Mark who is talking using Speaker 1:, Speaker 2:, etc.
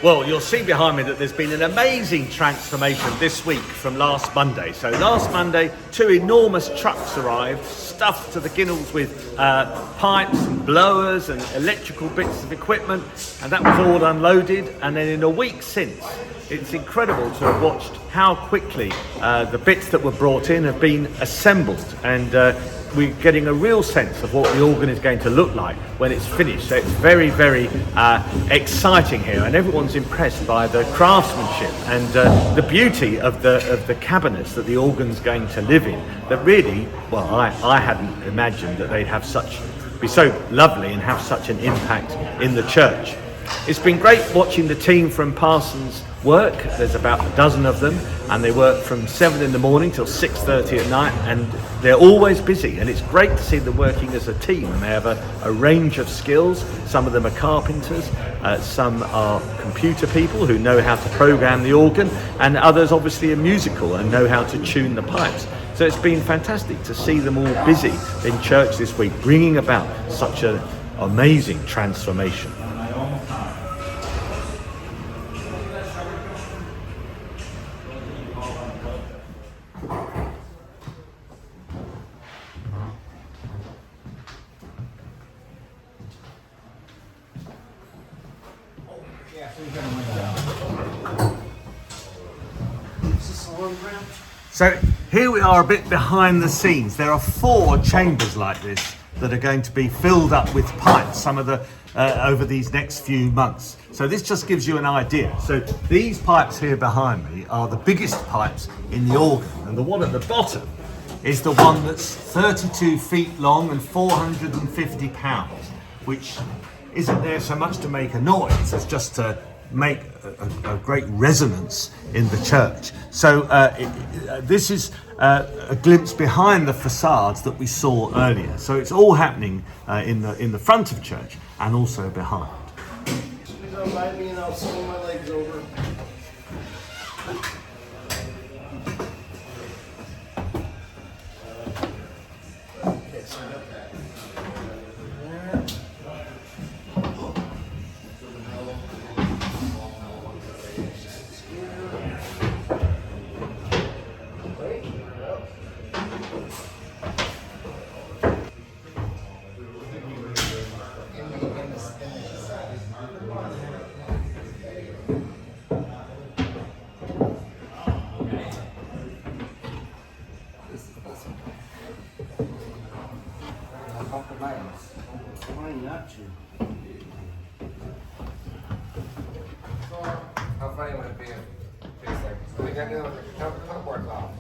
Speaker 1: Well, you'll see behind me that there's been an amazing transformation this week from last Monday. So last Monday, 2 enormous trucks arrived, stuffed to the ginnels with pipes and blowers and electrical bits of equipment, and that was all unloaded. And then in a week since, it's incredible to have watched how quickly the bits that were brought in have been assembled, and we're getting a real sense of what the organ is going to look like when it's finished. So it's very, very exciting here, and everyone's impressed by the craftsmanship and the beauty of the cabinets that the organ's going to live in. That really, well, I hadn't imagined that they'd be so lovely and have such an impact in the church. It's been great watching the team from Parsons work. There's about a dozen of them, and they work from 7 in the morning till 6:30 at night, and they're always busy, and it's great to see them working as a team, and they have a range of skills. Some of them are carpenters, some are computer people who know how to program the organ, and others obviously are musical and know how to tune the pipes. So it's been fantastic to see them all busy in church this week, bringing about such an amazing transformation. So here we are a bit behind the scenes. There are 4 chambers like this that are going to be filled up with pipes, some of the over these next few months. So this just gives you an idea. So these pipes here behind me are the biggest pipes in the organ, and the one at the bottom is the one that's 32 feet long and 450 pounds, which isn't there so much to make a noise as just to make a great resonance in the church. So this is a glimpse behind the facades that we saw earlier. So it's all happening in the front of church and also behind.
Speaker 2: Please don't mind me, and I'll swing my legs over. Okay, so I got that. Why not to?
Speaker 3: How funny would it be if it's like, we got to do it with a couple more off.